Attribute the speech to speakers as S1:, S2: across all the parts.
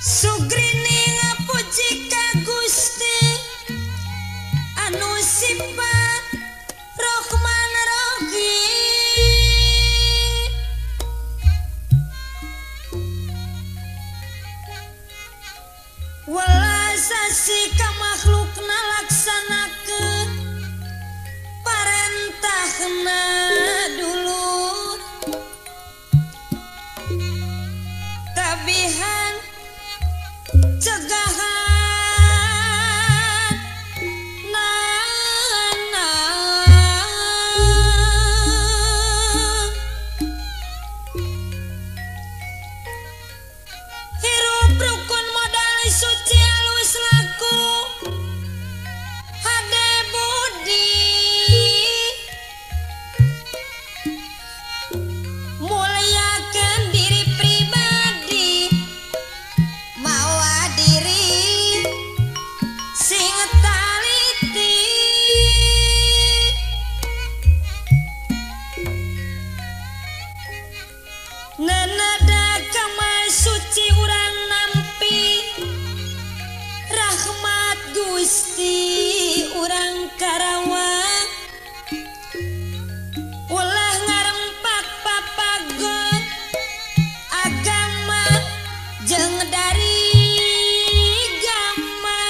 S1: Sugrining puji ka Gusti anu sifat Rahman Rahim walasasi ka makhlukna laksanakeun parentahna dulur tabihan cegahan nana hirup rukun modal suci alus laku hade budi muliakeun diri pribadi mawa diri sing taliti nanada kama suci urang nampi rahmat Gusti urang karawang ulah ngarempak papagot agama jeung dari gama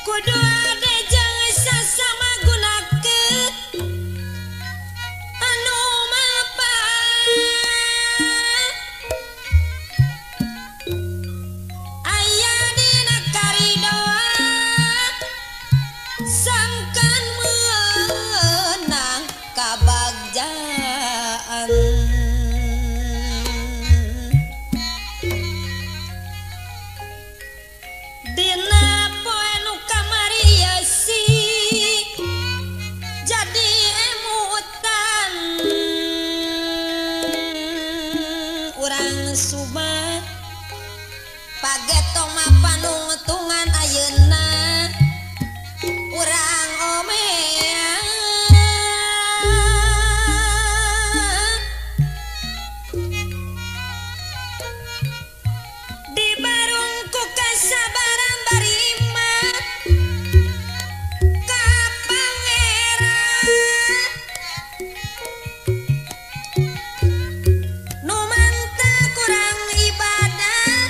S1: kudu ade jeung sasama gunakeun anu manfaat aya dina karidoan sangkan meunang kabagjaan dina poe nu kamariasi jadi emutan urang subah pageto mapanungtungan ayeuna urang omea dibarungku kasabaran barima ka pangeran nu mantep kurang ibadah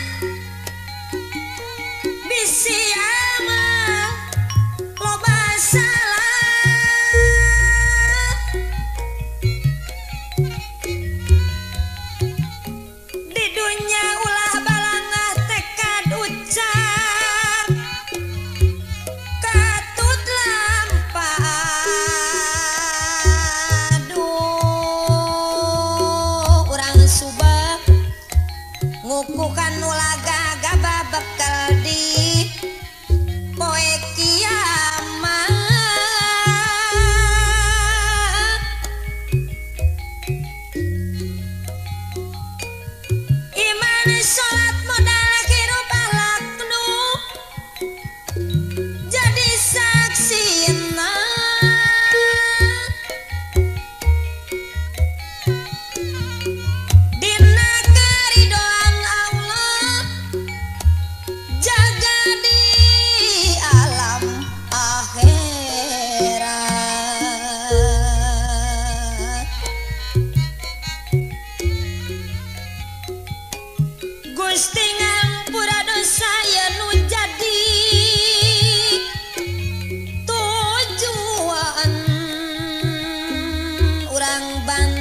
S1: bisi amal loba salah di dunya ulah balangah tekad ucap katut lampah aduh urang subah ngukukan ulaga gaba bekal di poe kiamat iman salat modal hirup akhlak nu jadi saksina dina karidoan Allah jaga di alam akhirat Gusti ngampura dosa ya nu jadi tujuan urang bangsa